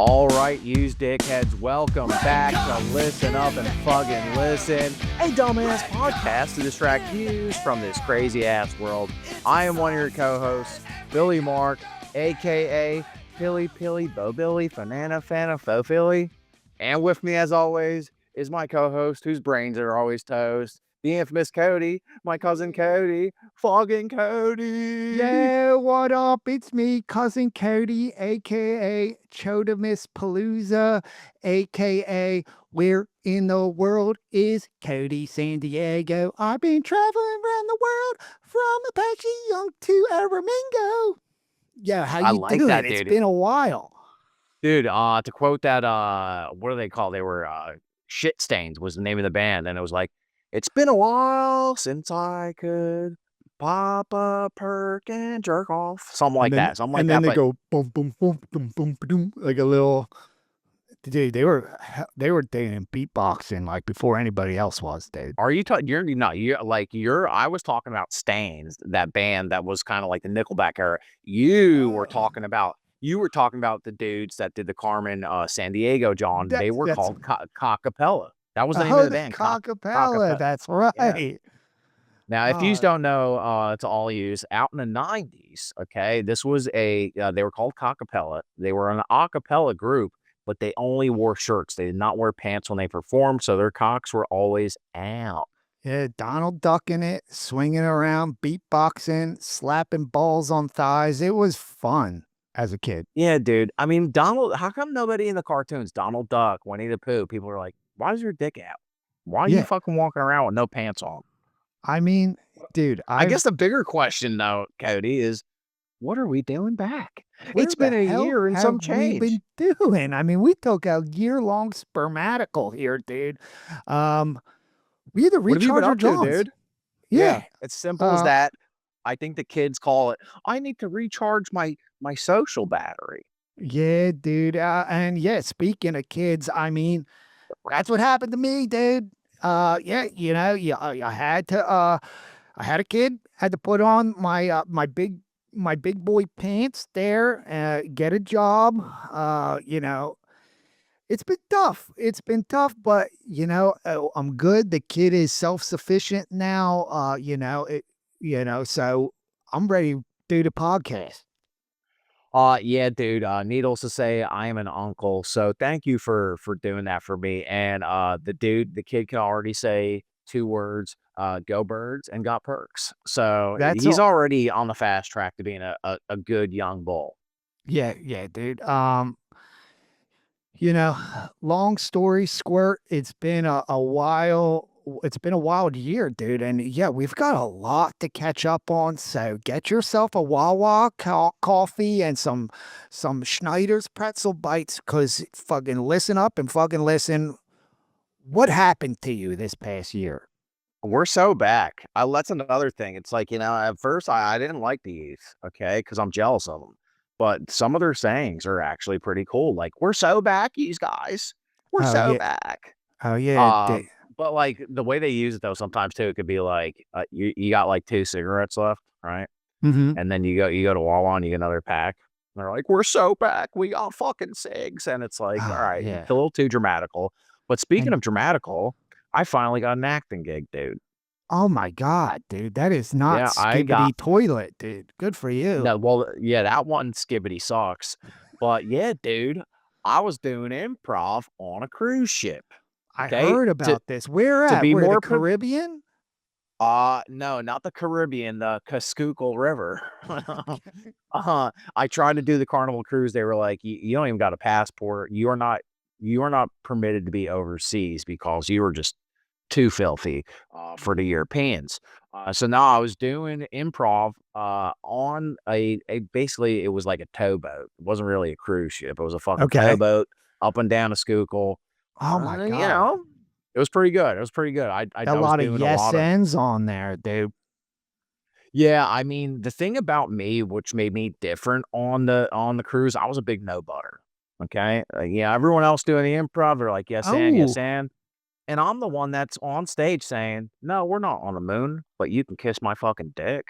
All right, you dickheads, welcome back to Listen Up and Fuggin' Listen, a dumbass podcast to distract you from this crazy-ass world. I am one of your co-hosts, Billy Mark, a.k.a. Pilly Pilly Bo Billy Fanana Fana Fo Philly. And with me, as always, is my co-host, whose brains are always toast, the infamous Cody, my cousin Cody, Fuggin' Cody. Yeah, what up? It's me, Cousin Cody, aka Chodamus Palooza, aka Where in the World is Cody San Diego? I've been traveling around the world from Apache Young to Aramingo. Yeah, how I you like doing? that, It's dude. been a while. Dude, to quote that, what do they call? They were Shit Stains was the name of the band, and it was like, it's been a while since I could pop a perk and jerk off, something like that, something like that. They But go boom, boom, boom, boom, boom, boom, like a little. Dude, they were doing beatboxing like before anybody else was, dude. are you talking? You're not. You're. I was talking about Stains, that band that was kind of like the Nickelback era. You were talking about. You were talking about the dudes that did the Carmen San Diego, John. They were That's called Cockapella. That was the name of the band. Cockapella. That's Yeah. right. Now, if you don't know, to all yous, out in the 90s, okay, this was they were called Cockapella. They were an a cappella group, but they only wore shirts. They did not wear pants when they performed, so their cocks were always out. Yeah, Donald ducking it, swinging around, beatboxing, slapping balls on thighs. It was fun as a kid. Yeah, dude. I mean, how come nobody in the cartoons, Donald Duck, Winnie the Pooh, people are like, why is your dick out? Why are you fucking walking around with no pants on? I mean, dude, I guess the bigger question, though, Cody, is what are we doing back? It's been a year and some change. We've been doing. I mean, we took a year-long spermatical here, dude. We had to recharge our jaws, dude. Yeah, it's simple as that. I think the kids call it, I need to recharge my social battery. Yeah, dude. And yeah, speaking of kids, I mean, that's what happened to me, dude. Yeah, I had to. I had a kid. Had to put on my big boy pants there. Get a job. It's been tough. It's been tough, but I'm good. The kid is self-sufficient now. So I'm ready to do the podcast. Yeah, dude. Needless to say, I am an uncle, so thank you for doing that for me. And the kid can already say 2 words, go birds, and got perks. So he's already on the fast track to being a good young bull. Yeah, dude. Long story squirt. It's been a while. It's been a wild year, dude. And yeah, we've got a lot to catch up on. So get yourself a Wawa coffee and some Schneider's pretzel bites, because fucking listen up and fucking listen. What happened to you this past year? We're so back. That's another thing. It's like, at first I didn't like the youth, okay, because I'm jealous of them. But some of their sayings are actually pretty cool. Like, we're so back, you guys. We're back. Oh, yeah. But like the way they use it, though, sometimes too, it could be like you got like 2 cigarettes left, right? Mm-hmm. And then you go to Wawa and you get another pack. And they're like, we're so back. We got fucking cigs. And it's like, all right, it's a little too dramatical. But speaking of dramatical, I finally got an acting gig, dude. Oh my God, dude. That is not Skibbity Toilet, dude. Good for you. No, well, yeah, that one Skibbity sucks. But yeah, dude, I was doing improv on a cruise ship. I heard about this. Where at? The Caribbean? No, not the Caribbean, the Cascucal River. I tried to do the Carnival cruise. They were like, you don't even got a passport. You are not permitted to be overseas because you were just too filthy for the Europeans. So now I was doing improv on basically it was like a towboat. It wasn't really a cruise ship. It was a fucking towboat up and down a Schuylkill. Oh my God. It was pretty good. It was pretty good. I a lot of yes ends on there, dude. Yeah, I mean, the thing about me, which made me different on the cruise, I was a big no butter. Okay. Yeah, everyone else doing the improv, they're like, yes, and yes, and. And I'm the one that's on stage saying, no, we're not on the moon, but you can kiss my fucking dick.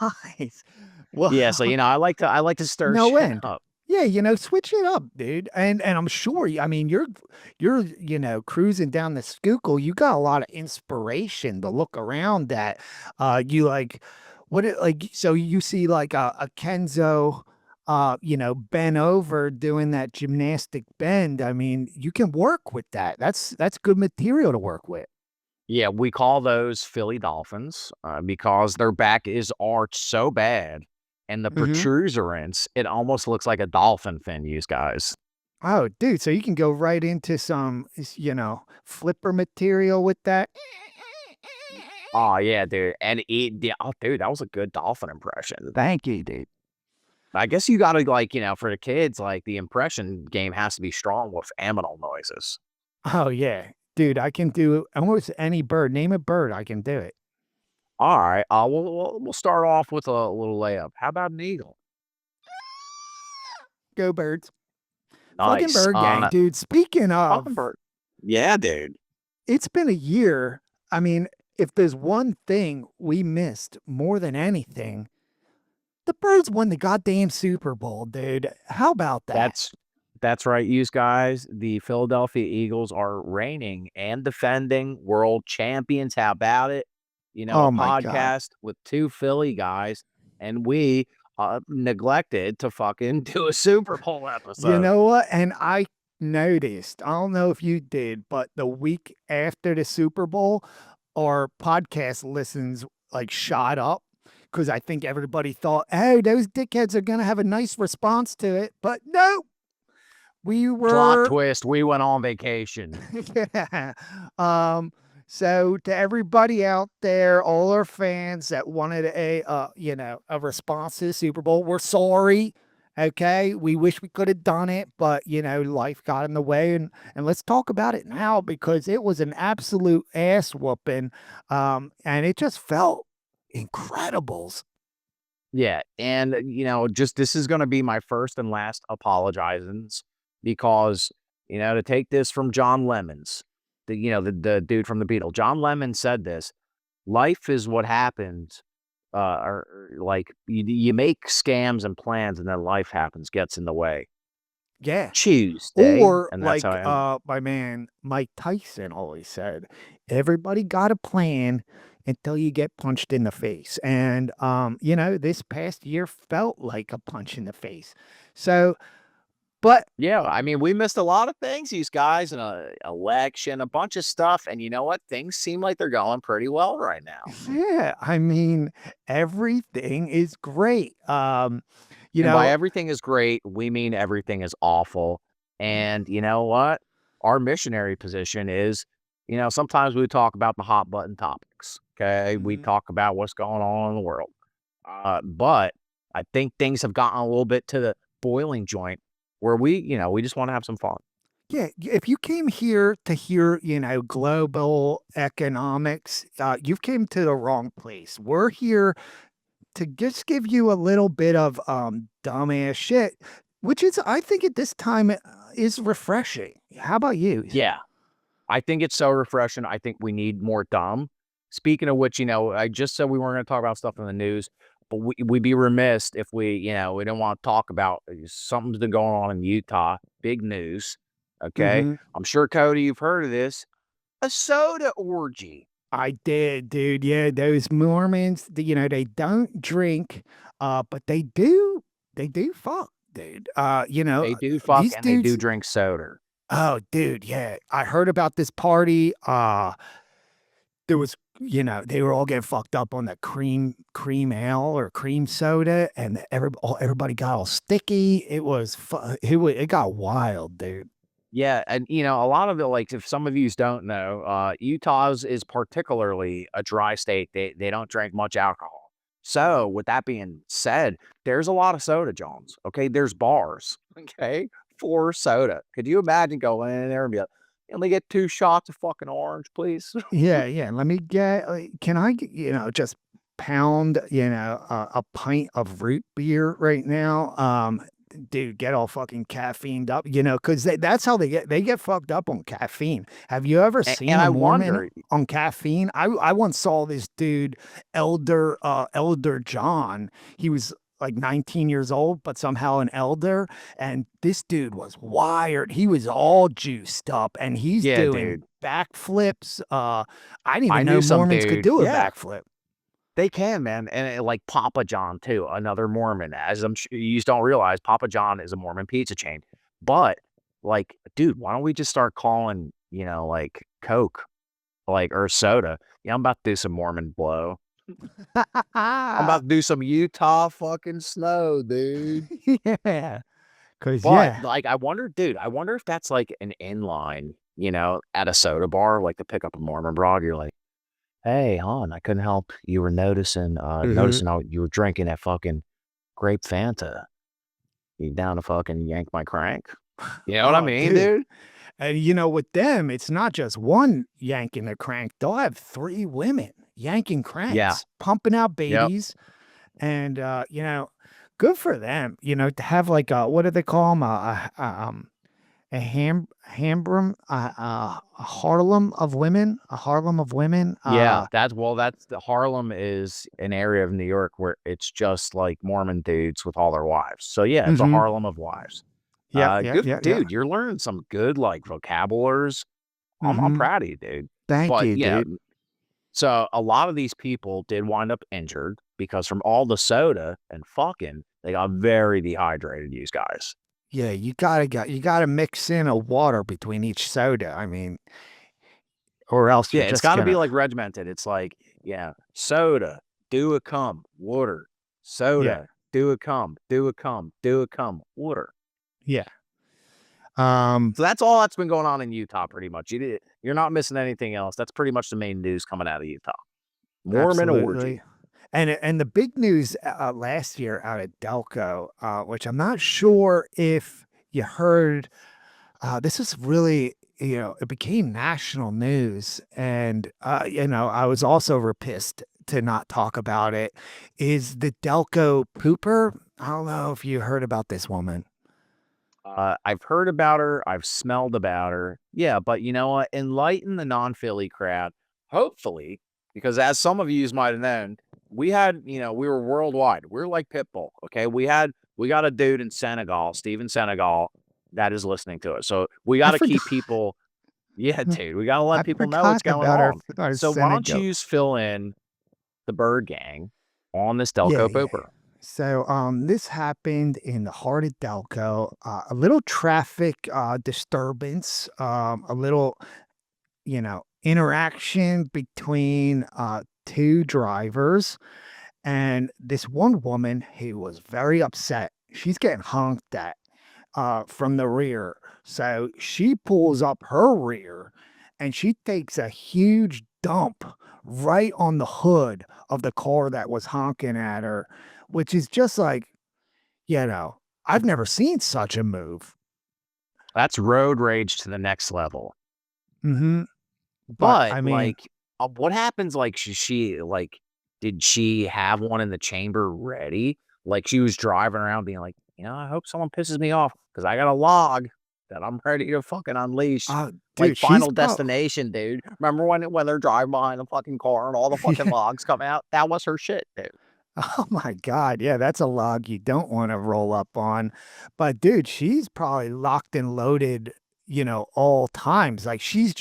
Nice. Well, yeah, so I like to stir shit up. Yeah, Yeah, switch it up, dude. And I'm sure, I mean, you're cruising down the Schuylkill. You got a lot of inspiration to look around at. You like what it like so you see like a Kenzo bent over doing that gymnastic bend. I mean, you can work with that. That's good material to work with. Yeah, we call those Philly Dolphins, because their back is arched so bad, and the Hmm. protruserance, it almost looks like a dolphin fin, you guys. Oh, dude, so you can go right into some, flipper material with that. Oh, yeah, dude, and yeah, oh, dude, that was a good dolphin impression. Thank you, dude. I guess you gotta, like, for the kids, like, the impression game has to be strong with aminal noises. Oh, yeah. Dude, I can do almost any bird. Name a bird, I can do it. Alright, we'll start off with a little layup. How about an eagle? Go birds. Fucking Nice, bird gang, dude. Speaking of, Hummingbird. Yeah, dude. it's been a year. I mean, if there's one thing we missed more than anything, the birds won the goddamn Super Bowl, dude. How about that? That's that's right, you guys. The Philadelphia Eagles are reigning and defending world champions. How about it? A Oh my God. podcast with 2 Philly guys, and we, neglected to fucking do a Super Bowl You episode. know what? And I noticed, I don't know if you did, but the week after the Super Bowl, our podcast listens like shot up because I think everybody thought, hey, those dickheads are going to have a nice response to it. But no, we Plot were. twist, we went on vacation. Yeah. So to everybody out there, all our fans that wanted a response to the Super Bowl, we're sorry. Okay. We wish we could have done it, but life got in the way and let's talk about it now because it was an absolute ass whooping. And it just felt incredibles. Yeah, and, just this is gonna be my first and last apologizings because, to take this from John Lemons, the dude from the Beatles. John Lemon said this, "Life is what happens, or like, you make scams and plans, and then life happens, gets in the way. Yeah. Tuesday," Or and that's how like I end. my man Mike Tyson always said, everybody got a plan until you get punched in the face. And this past year felt like a punch in the face. So, but Yeah, I mean, we missed a lot of things, these guys, and a election, a bunch of stuff, and you know what? Things seem like they're going pretty well right now. yeah, I mean, everything is great. You And by know, everything is great, we mean everything is awful. And you know what? Our missionary position is, sometimes we talk about the hot button topics. Okay. We mhm. talk about what's going on in the world. But I think things have gotten a little bit to the boiling joint where we just want to have some fun. Yeah, if you came here to hear, global economics, you've came to the wrong place. We're here to just give you a little bit of dumbass shit, which is, I think, at this time is refreshing. How about you? Yeah. I think it's so refreshing. I think we need more dumb. Speaking of which, I just said we weren't going to talk about stuff in the news, but we'd be remiss if we didn't want to talk about something's been going on in Utah. Big news. Okay. Hmm. I'm sure, Cody, you've heard of this. A soda orgy. I did, dude. Yeah, those Mormons, they don't drink, but they do fuck, dude. They do fuck These and they do dudes. drink soda. Oh, dude, yeah. I heard about this party. There was, they were all getting fucked up on the cream ale or cream soda, and everybody got all sticky. It got wild, dude. Yeah, and a lot of it, like if some of yous don't know, Utah's is particularly a dry state. They don't drink much alcohol. So with that being said, there's a lot of soda Jones. Okay, there's bars. Okay, for soda. Could you imagine going in there and be like, "Can we get 2 shots of fucking orange, please?" Yeah, yeah. Let me get. Can I, just pound, a pint of root beer right now? Dude, get all fucking caffeined up, because that's how they get fucked up on caffeine. Have you ever And seen a I Mormon wonder, on caffeine? I once saw this dude, Elder John. He was like 19 years old, but somehow an elder. And this dude was wired. He was all juiced up and he's Yeah, doing dude. backflips. I didn't I even knew know some Mormons could dude. do a Yeah, backflip. they can, man. And like Papa John too, another Mormon. As I'm sure you just don't realize, Papa John is a Mormon pizza chain. But like, dude, why don't we just start calling, like Coke, like or soda? Yeah, I'm about to do some Mormon blow. I'm about to do some Utah fucking snow, dude. Yeah. Cause But yeah. like, I wonder if that's like an inline, at a soda bar, like to pick up a Mormon broad. You're like, hey, hon, I couldn't help. You were Mhm. noticing how you were drinking that fucking grape Fanta. You down to fucking yank my crank? You know what I Oh, mean, dude. dude? And with them, it's not just one yanking a crank. They'll have 3 women yanking Yeah. cranks, pumping out Yep. babies. And, good for them, to have like a, what do they call them? A Hambrum, a Harlem of women. Yeah. That's the Harlem is an area of New York where it's just like Mormon dudes with all their wives. So yeah, it's a Mhm. Harlem of wives. Yep, yep, Good, yep, yep. dude. You're learning some good like vocabularies. I'm Mhm. proud of you, dude. Thank But you, yeah, dude. so a lot of these people did wind up injured because from all the soda and fucking, they got very dehydrated, these guys. Yeah, you gotta mix in a water between each soda. I mean, or else Yeah, you're it's just gotta be gonna. like regimented. It's like, yeah, soda, do a cum, water, Yeah, soda, do a cum, do a cum, do a cum, water. yeah. Um, So that's all that's been going on in Utah pretty much. You're not missing anything else. That's pretty much the main news coming out of Utah. Mormon orgy. Absolutely. And the big news, last year out of Delco, which I'm not sure if you heard, this is really, it became national news, and, I was also repissed to not talk about it, is the Delco pooper. I don't know if you heard about this woman. I've heard about her. I've smelled about her. Yeah, but you know what? Enlighten the non-Philly crowd, hopefully, because as some of you might have known, we were worldwide. We're like Pitbull, okay? We got a dude in Senegal, Steven Senegal, that is listening to us. So we I got to keep forgot people, yeah, dude, we got to let I people know forgot what's going about on. our So why don't Senegal. you fill in the bird gang on this Yeah, Delco yeah. pooper? So, this happened in the heart of Delco. A little traffic disturbance, a little, interaction between 2 drivers, and this one woman who was very upset. She's getting honked at from the rear. So she pulls up her rear and she takes a huge dump right on the hood of the car that was honking at her, which is just like, I've never seen such a move. That's road rage to the next level. Hmm. But But, I mean, like, what happens, like, like, did she have one in the chamber ready? Like, she was driving around being like, I hope someone pisses me off because I got a log that I'm ready to fucking unleash." Like dude, she's Final probably, Destination, dude. Remember when they're driving behind the fucking car and all the fucking yeah. logs come out? That was her shit, dude. Oh my god, yeah, that's a log you don't wanna roll up on. But dude, she's probably locked and loaded, all times. Like she's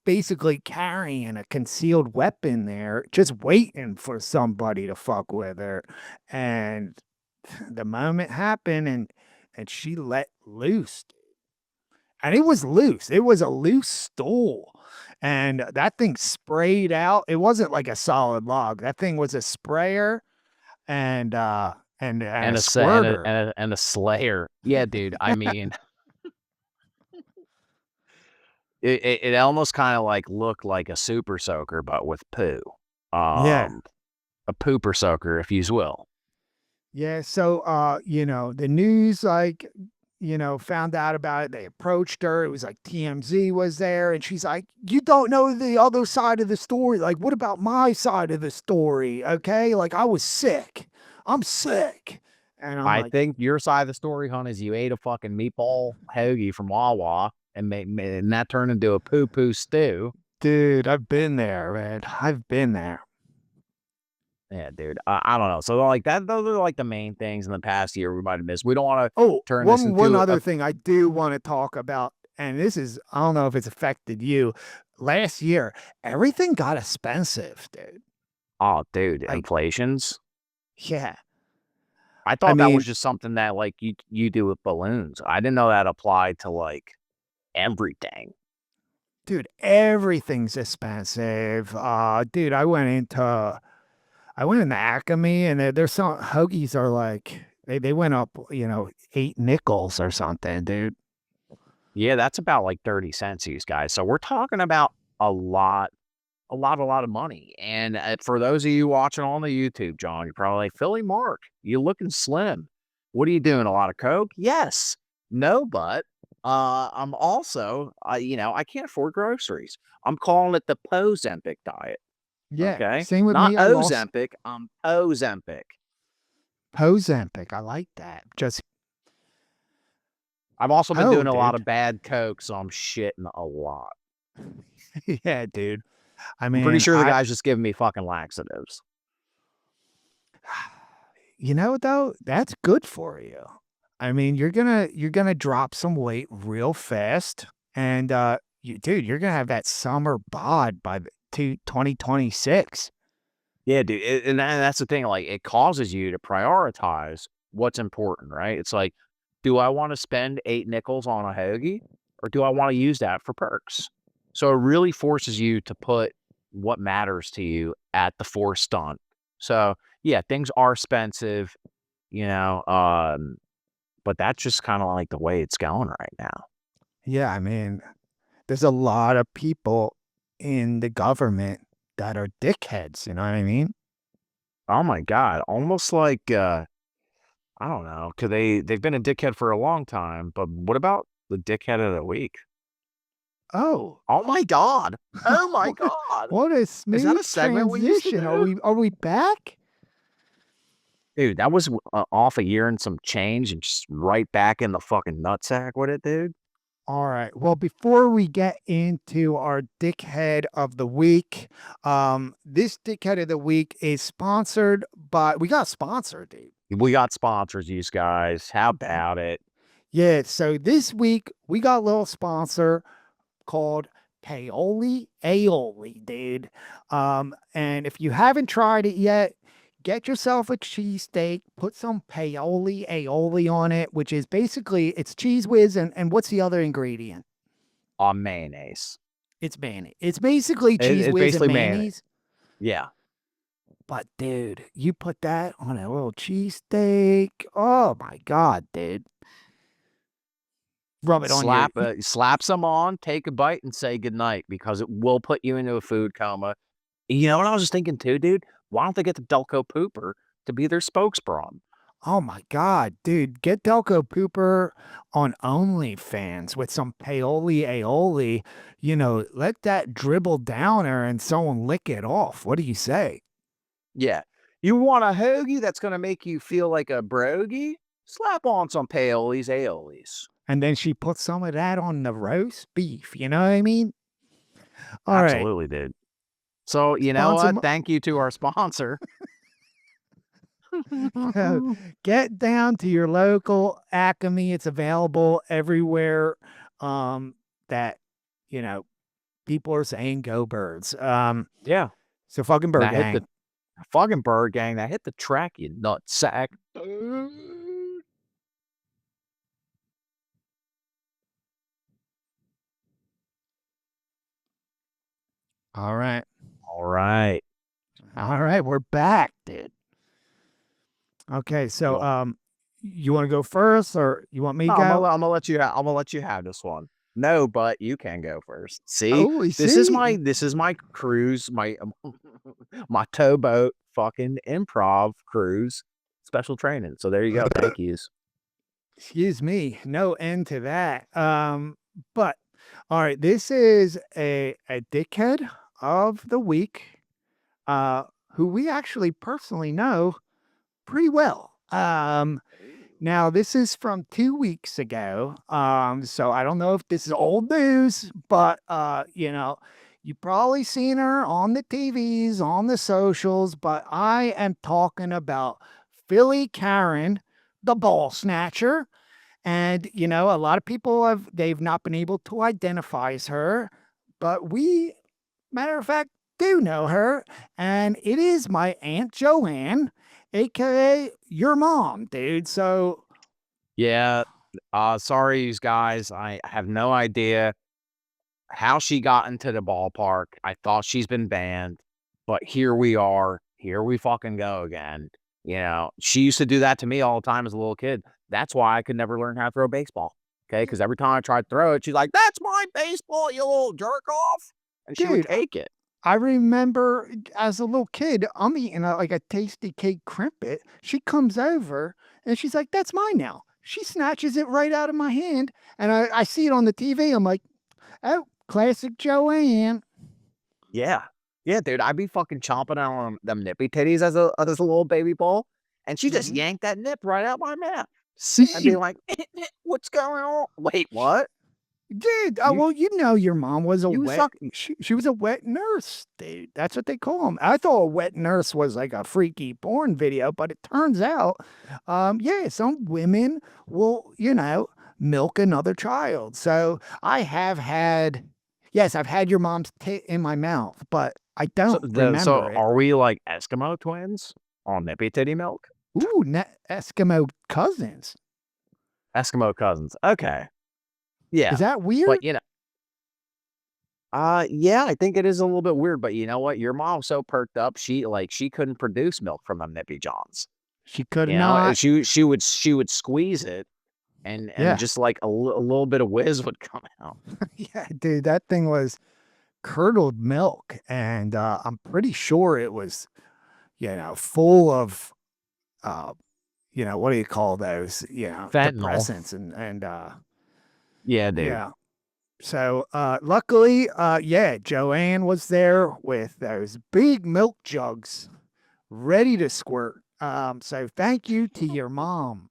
basically carrying a concealed weapon there, just waiting for somebody to fuck with her. And the moment happened and she let loose. And it was loose. It was a loose stool. And that thing sprayed out. It wasn't like a solid log. That thing was a sprayer and, and a And a sa squirter. and a slayer. Yeah, dude, I mean, it almost kinda, like, looked like a super soaker, but with poo. Yeah. Um, a pooper soaker, if yous will. Yeah, so, the news, like, found out about it, they approached her, it was like TMZ was there, and she's like, "You don't know the other side of the story, like, what about my side of the story, okay? Like, I was sick. I'm sick." And I'm I like, think your side of the story, hon, is you ate a fucking meatball hoagie from Wawa and and that turned into a poo-poo stew. "Dude, I've been there, man. I've been there." Yeah, dude. I don't know. So like that, those are like the main things in the past year we might have missed. We don't want to Oh, turn this one into other a thing I do want to talk about, and this is I don't know if it's affected you. Last year, everything got expensive, dude. oh, dude, Like, inflations. yeah. I I thought that was mean, just something that like you do with balloons. I didn't know that applied to like everything. dude, everything's expensive. Dude, I went into Acme and there's some hoagies are like they went up, 8 nickels or something, dude. Yeah, that's about like 30 cents, these guys. So we're talking about a lot, a lot of money. And for those of you watching on the YouTube, John, you're probably like, Philly Mark, you looking slim. What are you doing? A lot of Coke? Yes. No, but I'm also, I can't afford groceries. I'm calling it the Pozempic diet. Yeah, Okay. same with Not me. I lost Ozempic. Pozempic. Ozempic. I like that. Just I've also been oh, doing a lot dude. of bad Coke, so I'm shitting a lot. Yeah, dude. I I'm pretty mean, sure the guy's just giving me fucking laxatives. though, that's good for you. I mean, you're gonna drop some weight real fast, and dude, you're gonna have that summer bod by 2026. Yeah, dude, that's the thing, like, it causes you to prioritize what's important, right? It's like, do I wanna spend 8 nickels on a hoagie, or do I wanna use that for perks? So it really forces you to put what matters to you at the forefront. So, yeah, things are expensive, you know, but that's just kinda like the way it's going right now. Yeah, I mean, there's a lot of people in the government that are dickheads. You know what I mean? Oh my god, almost like, I don't know, know, 'cause they've been a dickhead for a long time, but what about the dickhead of the week? Oh, Oh my god. Oh my god. what a Is that smooth a segment we used to transition. do? Are we back? Dude, that was off a year and some change and just right back in the fucking nutsack with it, dude. All right. Well, before we get into our dickhead of the week, this dickhead of the week is sponsored by we got sponsored, dude. We got sponsors, these guys. How about it? Yeah, so this week we got a little sponsor called Paoli Aioli, dude. And if you haven't tried it yet, get yourself a cheesesteak, put some Paoli Aioli on it, which is basically it's cheese whiz and what's the other ingredient? On mayonnaise. It's mayonnaise. It's basically cheese It's whiz and basically mayonnaise. mayonnaise. Yeah. But dude, you put that on a little cheesesteak. Oh my god, dude. Rub it on your Slap some on, take a bite, and say goodnight because it will put you into a food coma. You know what I was just thinking too, dude? Why don't they get the Delco Pooper to be their spokesperson? oh my god, dude. Get Delco Pooper on OnlyFans with some paoli aioli. Let that dribble down there and someone lick it off. What do you say? Yeah. You want a hoagie that's gonna make you feel like a brogie? Slap on some paolies aiolis. And then she puts some of that on the roast beef. You know what I mean? All right. Absolutely, dude. So, you know Sponsor. what? Thank you to our sponsor. So get down to your local Acme. It's available everywhere that, you know, people are saying go birds. Yeah. So fucking bird Now hit the gang. fucking bird gang. Now hit the track, you nut sack. Dude. All right. All right. All right. We're back, dude. Okay. So, Yo. you want to go first or you want me to No, go? I'm gonna let you I'm gonna let you have this one. No, but you can go first. See, Oh, we see. this is my cruise, my my towboat fucking improv cruise special training. So there you go. Thank yous. Excuse me. No end to that. But all right, this is a dickhead of the week, who we actually personally know pretty well. Now this is from 2 weeks ago. So I don't know if this is old news, but You probably seen her on the TVs, on the socials, but I am talking about Philly Karen, the ball snatcher. And, a lot of people they've not been able to identify as her, but matter of fact, do know her. And it is my Aunt Joanne, AKA your mom, dude. So, Yeah, sorry, you guys. I have no idea how she got into the ballpark. I thought she's been banned, but here we are. Here we fucking go again. She used to do that to me all the time as a little kid. That's why I could never learn how to throw a baseball. Okay, because every time I tried to throw it, she's like, "That's my baseball, you little jerk off," and she would dude, take it. I remember as a little kid, I'm eating like a tasty cake crimpet. She comes over and she's like, "That's mine now." She snatches it right out of my hand, and I see it on the TV. I'm like, "Oh, classic Joanne." Yeah. Yeah, dude, I'd be fucking chomping on them nippy titties as a little baby bull, and she just Mhm. yanked that nip right out my mouth. I'd See, be like, "What's going on? Wait, what? dude, You well, your mom was a you wet. suck." She was a wet nurse, dude. That's what they call them. I thought a wet nurse was like a freaky porn video, but it turns out, yeah, some women will, milk another child. So I have had, yes, I've had your mom's tit in my mouth, but I don't So remember it. are we like Eskimo twins on nippy titty milk? Ooh, Eskimo cousins. Eskimo cousins. Okay. Is Yeah. that weird? But, yeah, I think it is a little bit weird, but you know what? Your mom's so perked up, she couldn't produce milk from them nippy johns. She could And not. she would squeeze it and Yeah. just like a little bit of whiz would come out. Yeah, dude, that thing was curdled milk, and I'm pretty sure it was, full of, uh, what do you call those? Fentanyl. Depressants and Yeah, dude. yeah. So luckily, yeah, Joanne was there with those big milk jugs ready to squirt. So thank you to your mom.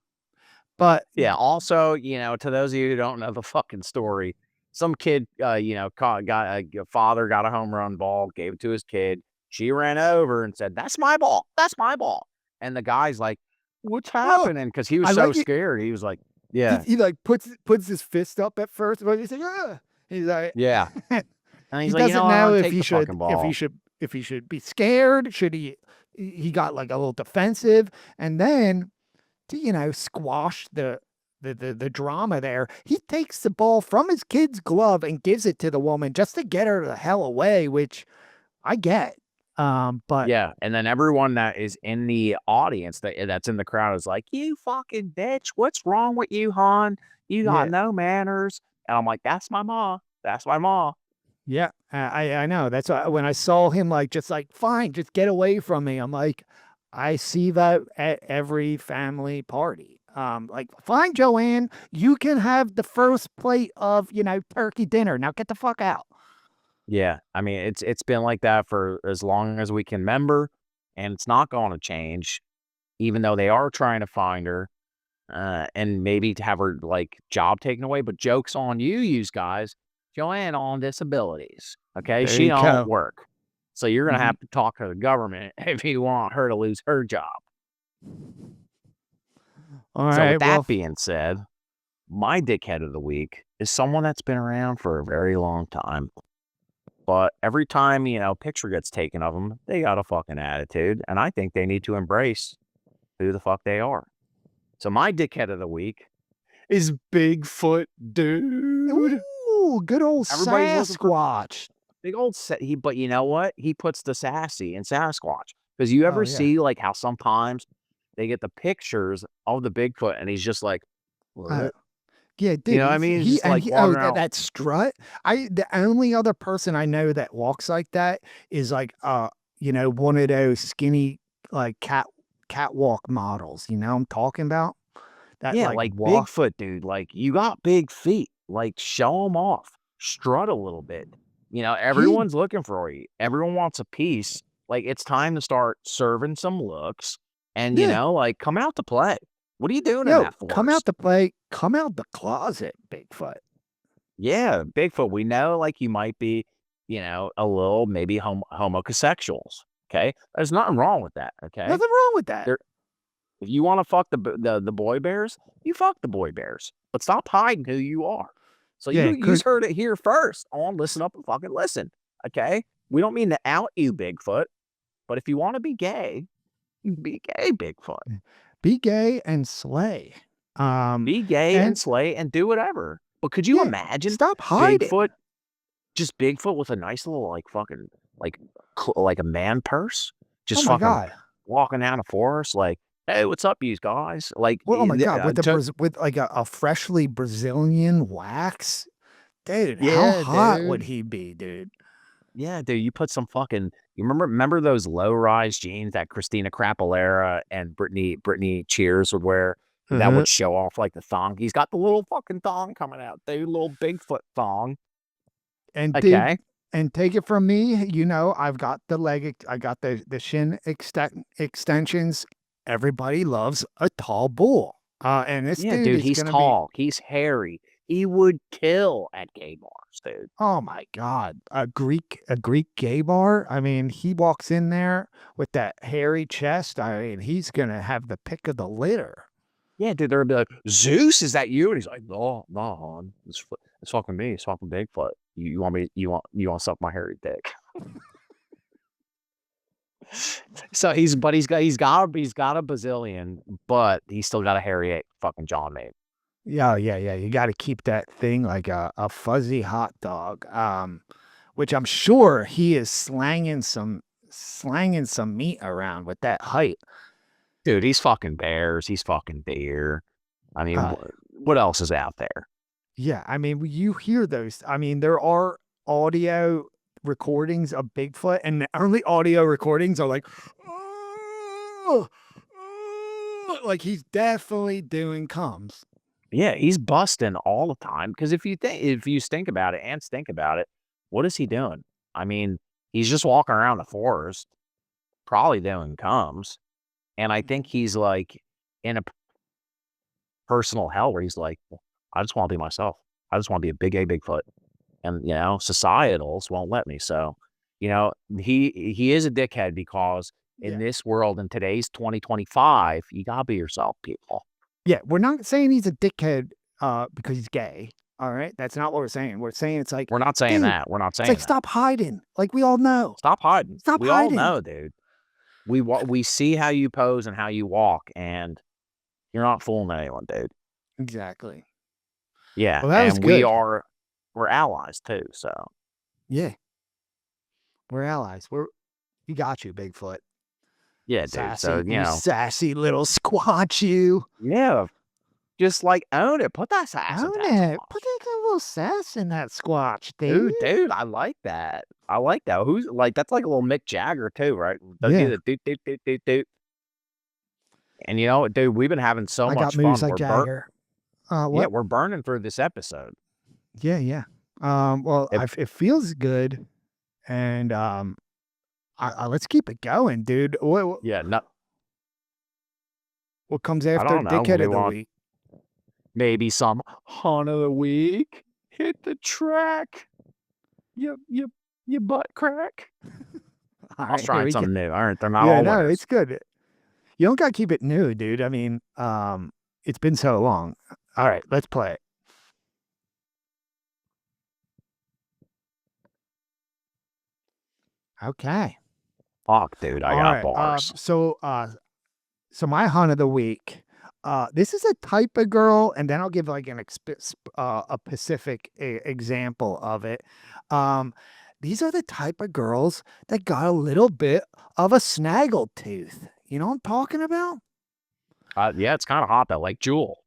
But Yeah, also, to those of you who don't know the fucking story, some kid, your father got a home run ball, gave it to his kid. She ran over and said, "That's my ball. That's my ball." And the guy's like, "What's oh, happening?" Because he was I so like it. scared. He was like, "Yeah, He like puts his fist up at first, but he's like, ah. He's like, yeah." And he he's like, doesn't I know want to if take he the should fucking ball." be scared. Should he got like a little defensive, and then to squash the drama there, he takes the ball from his kid's glove and gives it to the woman just to get her the hell away, which I get. But Yeah, and then everyone that is in the audience that's in the crowd is like, "You fucking bitch, what's wrong with you, hon? You got yeah, no manners." And I'm like, "That's my ma. That's my ma." yeah, I know. That's why when I saw him like just like fine, just get away from me. I'm like, I see that at every family party. Like fine, Joanne, you can have the first plate of turkey dinner. Now get the fuck out. Yeah, I mean, it's been like that for as long as we can remember, and it's not gonna change, even though they are trying to find her, and maybe to have her, like, job taken away, but joke's on you guys. Joanne on disabilities, okay? There She you don't go. work. So you're gonna Mhm. have to talk to the government if you want her to lose her job. All So right. with Well, that being said, my dickhead of the week is someone that's been around for a very long time. But every time, a picture gets taken of them, they got a fucking attitude, and I think they need to embrace who the fuck they are. So my dickhead of the week is Bigfoot, dude. ooh, good old Everybody's looking for Sasquatch. big old but you know what? He puts the sassy in Sasquatch. Because you Oh ever yeah. see like how sometimes they get the pictures of the Bigfoot and he's just like, Uh, "What?" yeah, You dude. know what I He's mean? He's he just and like he oh walking around. that strut. The only other person I know that walks like that is like one of those skinny like catwalk models. You know what I'm talking about? That Yeah, like like walk. Bigfoot, dude. Like you got big feet. Like show them off. Strut a little bit. He Everyone's looking for you. Everyone wants a piece. Like it's time to start serving some looks and yeah. like come out to play. What are you doing in Yo, that come out forest? to play. Come out the closet, Bigfoot. Yeah, Bigfoot. We know like you might be, a little maybe homosexuals. Okay, there's nothing wrong with that. Okay, Nothing wrong with that. there. If you want to fuck the boy bears, you fuck the boy bears, but stop hiding who you are. So Yeah, you heard it here first on Listen Up and Fucking Listen. Okay, we don't mean to out you, Bigfoot, but if you want to be gay, Bigfoot. be gay and slay. Be gay and And slay and do whatever. But could you yeah, imagine stop hiding. Bigfoot, just Bigfoot with a nice little like fucking like like a man purse, Oh just my fucking god. walking down a forest like, hey, what's up, you guys? Like, Well, oh my god, with to, with like a freshly Brazilian wax, dude. How yeah, hot would dude. he be, dude? Yeah, dude, you put some fucking you remember those low-rise jeans that Christina Crapolera and Brittany Cheers would wear that Uh-huh. would show off like the thong? He's got the little fucking thong coming out, dude, little Bigfoot thong. And dude, Okay. and take it from me, I've got the I got the shin extensions. Everybody loves a tall bull. And this Yeah, dude dude, is he's gonna be, tall, he's hairy. He would kill at gay bars, dude. oh my god, a Greek gay bar. I mean, he walks in there with that hairy chest. I mean, he's gonna have the pick of the litter. Yeah, dude, they'll be like, "Zeus, is that you?" And he's like, "No, no, hon. It's fucking me. It's fucking Bigfoot. You want me? You want to suck my hairy dick?" So he's got a bazillion, but he's still got a hairy fucking John mate. Yeah, yeah, yeah. You got to keep that thing like a fuzzy hot dog. Which I'm sure he is slanging some meat around with that height. Dude, he's fucking bears. He's fucking deer. I mean, Uh, what else is out there? yeah, I mean, you hear those. I mean, there are audio recordings of Bigfoot, and the only audio recordings are like, "Oh, oh," like he's definitely doing comes. Yeah, he's busting all the time. Because if you think about it, ants think about it, what is he doing? I mean, he's just walking around the forest, probably doing comes, and I think Mhm. he's like in a personal hell where he's like, "Well, I just want to be myself. I just want to be a big A Bigfoot." And societals won't let me. So, he is a dickhead because in Yeah. this world in today's 2025, you gotta be yourself, people. Yeah, we're not saying he's a dickhead, because he's gay, alright? That's not what we're saying. We're saying it's like, We're not saying "Dude," that. We're not it's like, saying that. "Stop hiding." Like, we all know. Stop hiding. Stop We all hiding. know, dude. We see how you pose and how you walk, and you're not fooling anyone, dude. Exactly. Yeah, Well, that was and good. we're allies too. So Yeah, we're allies. We got you, Bigfoot. yeah, dude. So Sassy, you sassy little squatch, you. yeah, just like own it. Put that sass Own attacks it. on. Put that little sass in that squatch, dude. Dude, I like that. I like that. Who's like that's like a little Mick Jagger too, right? Does he Yeah, the doot doot doot doot doot? And dude, we've been having so I got much moves fun. like Jagger. Yeah, What? we're burning through this episode. Yeah, yeah. Well, It, it feels good, and let's keep it going, dude. yeah, no, What comes I after don't know. Dickhead We of the want Week? maybe some Haunt of the Week. Hit the track. You butt crack. All I was right, here trying we go. something new. All right, they're not Yeah, all no, winners. it's good. You don't gotta keep it new, dude. I mean, it's been so long. All right, let's play it. Okay. Fuck, dude, I All got right. bars. So my hunt of the week. This is a type of girl, and then I'll give like a specific example of it. Um, these are the type of girls that got a little bit of a snaggle tooth. You know what I'm talking about? Yeah, it's kind of hot though, like Jewel.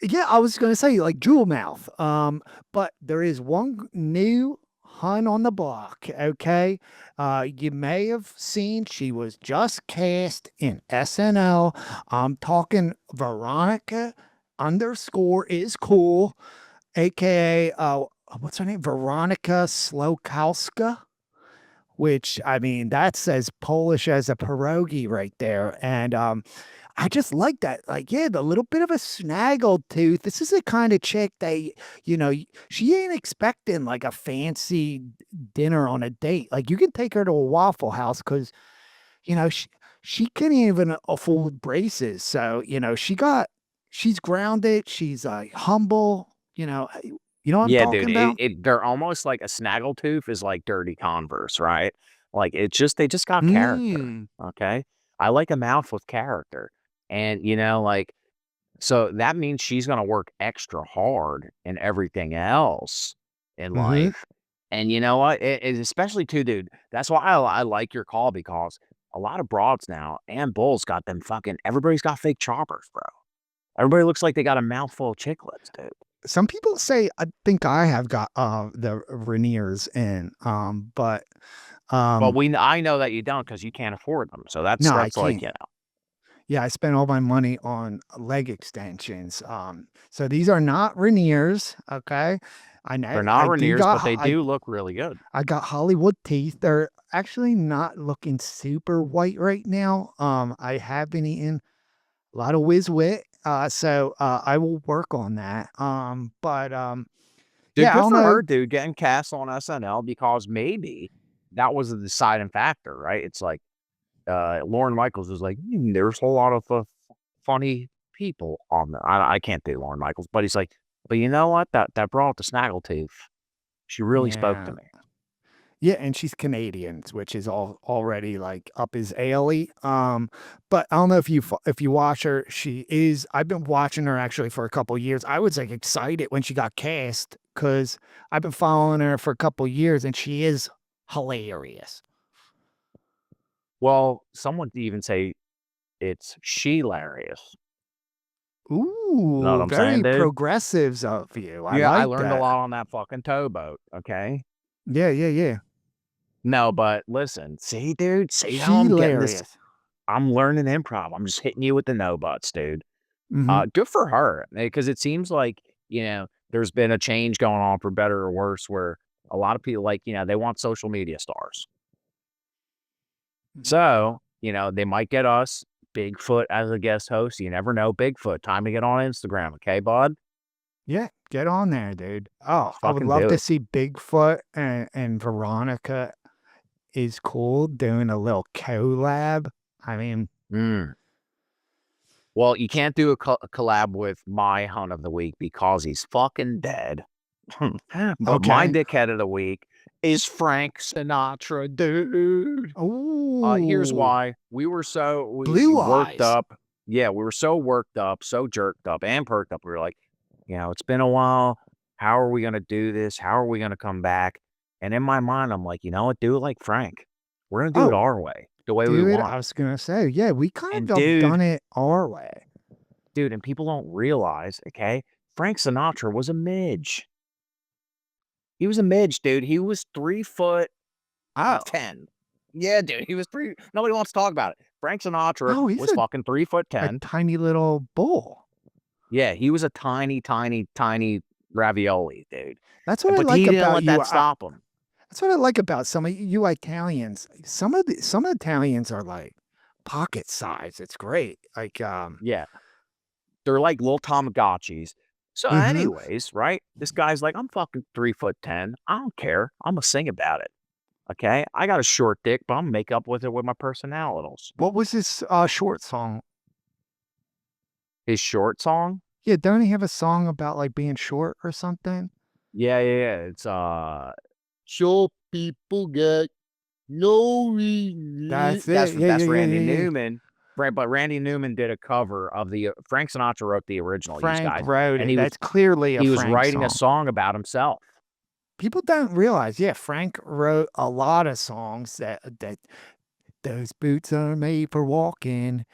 Yeah, I was gonna say like jewel mouth. But there is one new hun on the block. Okay, you may have seen she was just cast in SNL. I'm talking Veronica underscore is cool, aka what's her name? Veronica Slokowska. Which I mean, that's as Polish as a pierogi right there. And I just like that. Like, yeah, the little bit of a snaggle tooth. This is the kind of chick that, she ain't expecting like a fancy dinner on a date. Like, you can take her to a Waffle House because, you know, she can't even afford braces. So, she's grounded. She's humble. You know what I'm Yeah, dude, talking about? they're almost like a snaggletooth is like dirty Converse, right? Like it's just they just got character. Mm. Okay. I like a mouth with character. And like so that means she's gonna work extra hard and everything else in Mm-hmm. life. And you know what? Especially too, dude. That's why I like your call because a lot of broads now and bulls got them fucking everybody's got fake choppers, bro. Everybody looks like they got a mouthful of chiclets, dude. Some people say I think I have got the Rainiers in, but Well, um I know that you don't because you can't afford them, so no, I that's like, can't. Yeah, I spent all my money on leg extensions. So these are not Rainiers, okay? they're not I Rainiers, but they do look really good. I got Hollywood teeth. They're actually not looking super white right now. I have been eating a lot of Whiz Wit, so I will work on that. But Dude, yeah, I good don't for know. her, dude, getting cast on SNL because maybe that was a deciding factor, right? It's like, Lorne Michaels is like, there's a lot of, funny people on there. I can't do Lorne Michaels, but he's like, "But you know what? That brought the Snaggletooth, she really spoke to Yeah. me." Yeah, and she's Canadian, which is already like up his alley. But I don't know if you watch her. She is. I've been watching her actually for a couple years. I was like excited when she got cast because I've been following her for a couple years, and she is hilarious. Well, someone could even say it's she-larious. Know what Ooh, I'm saying, very dude? progressives of you. I Yeah, I like learned a that. lot on that fucking towboat, okay? Yeah, yeah, yeah. No, but listen, see, dude, see how She I'm getting this hilarious. I'm learning improv. I'm just hitting you with the no buts, dude. Mm-hmm. Good for her, because it seems like, there's been a change going on for better or worse where a lot of people like, they want social media stars. Mm-hmm. So, they might get us, Bigfoot as a guest host. You never know, Bigfoot. Time to get on Instagram, okay, bud? Yeah, get on there, dude. Oh, I would Fucking love do to it. see Bigfoot and Veronica is cool doing a little collab. I mean, Mm. Well, you can't do a collab with my hunt of the week because he's fucking dead. But my okay. dickhead of the week is Frank Sinatra, dude. Here's Ooh, why. We blue worked eyes. up. Yeah, we were so worked up, so jerked up and perked up. We were like, it's been a while. How are we gonna do this? How are we gonna come back? And in my mind, I'm like, you know what? Do it like Frank. We're gonna do it Oh, our way, the way we dude, want. I was gonna say, yeah, we kind And of have dude, done it our way. and people don't realize, okay? Frank Sinatra was a midge. He was a midge, dude. He was 3 foot Oh, 10. Yeah, dude, he was 3 nobody wants to talk about it. Frank Sinatra oh, he's was fucking 3 foot a 10. tiny little bull. Yeah, he was a tiny, tiny, tiny ravioli, dude. That's what I But like he didn't about let you. that stop him. That's what I like about some of you Italians. Some Italians are like pocket size. It's great. Like Yeah, they're like little Tamagotchis. So mhm. anyways, right? This guy's like, "I'm fucking 3 foot 10. I don't care. Imma sing about it, okay? I got a short dick, but Imma make up with it with my personalities." What was this short song? His short song? Yeah, don't he have a song about like being short or something? Yeah, yeah, yeah. It's, "Short people get no re" That's it. Yeah, yeah, that's yeah, Randy yeah, yeah. Newman, right, but Randy Newman did a cover of the Frank Sinatra wrote the original, you Frank guys, wrote and it. That's clearly a he was Frank writing a song. song about himself. People don't realize, yeah, Frank wrote a lot of songs that those boots are made for walking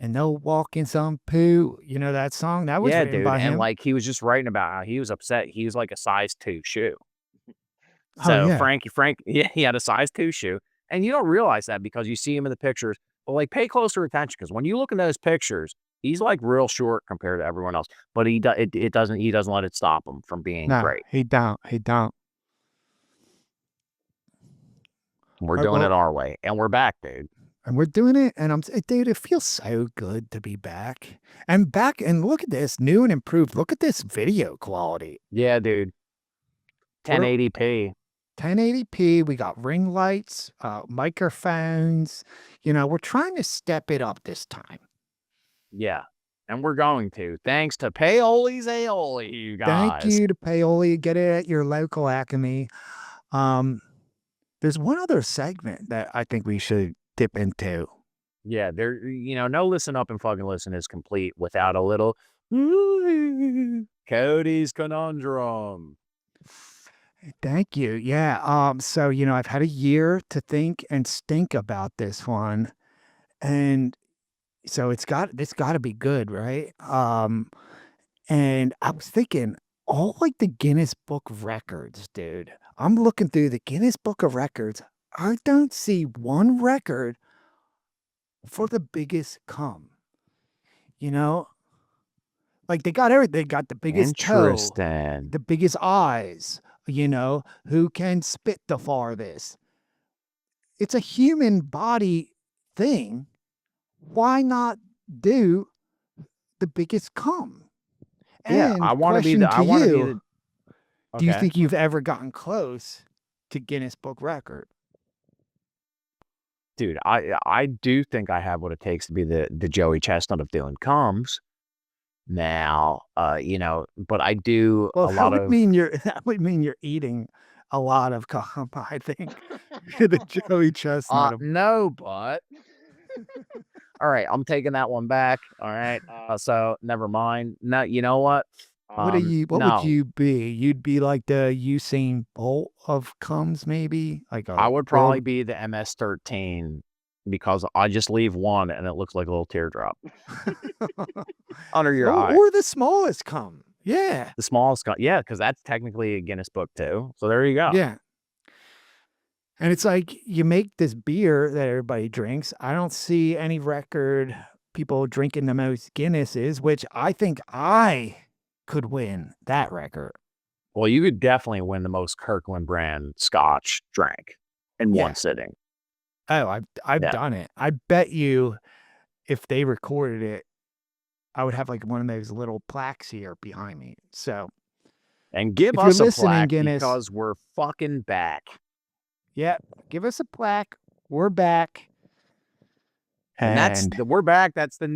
and no walking some poo. You know that song? That was Yeah, written dude, by and, him. like, he was just writing about how he was upset. He was like a size 2 shoe. Oh So yeah. Frank yeah, he had a size 2 shoe, and you don't realize that because you see him in the pictures, but, like, pay closer attention because when you look at those pictures, he's, like, real short compared to everyone else, but it doesn't he doesn't let it stop him from being No, great. he don't. He don't. We're All right, doing it well, our way, and we're back, dude. And we're doing it, and dude, it feels so good to be back. And back, and look at this, new and improved. Look at this video quality. Yeah, dude. We're 1080p. 1080p. We got ring lights, microphones. You know, we're trying to step it up this time. Yeah. And we're going to. Thanks to Paoli's Aioli, you Thank guys. you to Paoli. Get it at your local Acme. Um, there's one other segment that I think we should dip into. Yeah, no listen up and fucking listen is complete without a little Cody's conundrum. Thank you. Yeah. So, I've had a year to think and stink about this one. And so it's got to be good, right? And I was thinking, all like the Guinness Book of Records, dude. I'm looking through the Guinness Book of Records. I don't see one record for the biggest cum. You know, like they got everything. They got the biggest toe, Interesting. the biggest eyes, who can spit the farthest. It's a human body thing. Why not do the biggest cum? Yeah, And question I to wanna be you, the do you okay. think you've ever gotten close to Guinness Book Record? Dude, I do think I have what it takes to be the Joey Chestnut of doing comes. Now, but I do Well, a lot of that would mean you're eating a lot of cum, I think. The Joey Chestnut of no, but all right, I'm taking that one back. All right. So never mind. No, you know what? what would No, you be? You'd be like the Usain Bolt of cums, maybe? Like I a would probably world be the MS-13 because I just leave one and it looks like a little teardrop under your eye. or the smallest cum. Yeah. The smallest yeah, because that's technically a Guinness book too. So there you go. Yeah. And it's like you make this beer that everybody drinks. I don't see any record people drinking the most Guinnesses, which I think I could win that record. Well, you could definitely win the most Kirkland brand scotch drank in one Yeah. sitting. Oh, I've Yeah. done it. I bet you if they recorded it, I would have like one of those little plaques here behind me. So And give if you're us a listening, plaque Guinness, because we're fucking back. yeah, give us a plaque. We're back. And And we're back. That's a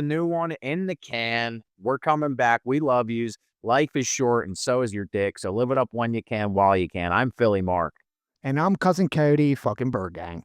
new one in the can. We're coming back. We love yous. Life is short and so is your dick. So live it up when you can while you can. I'm Philly Mark. I'm Cousin Cody, fucking Bird Gang.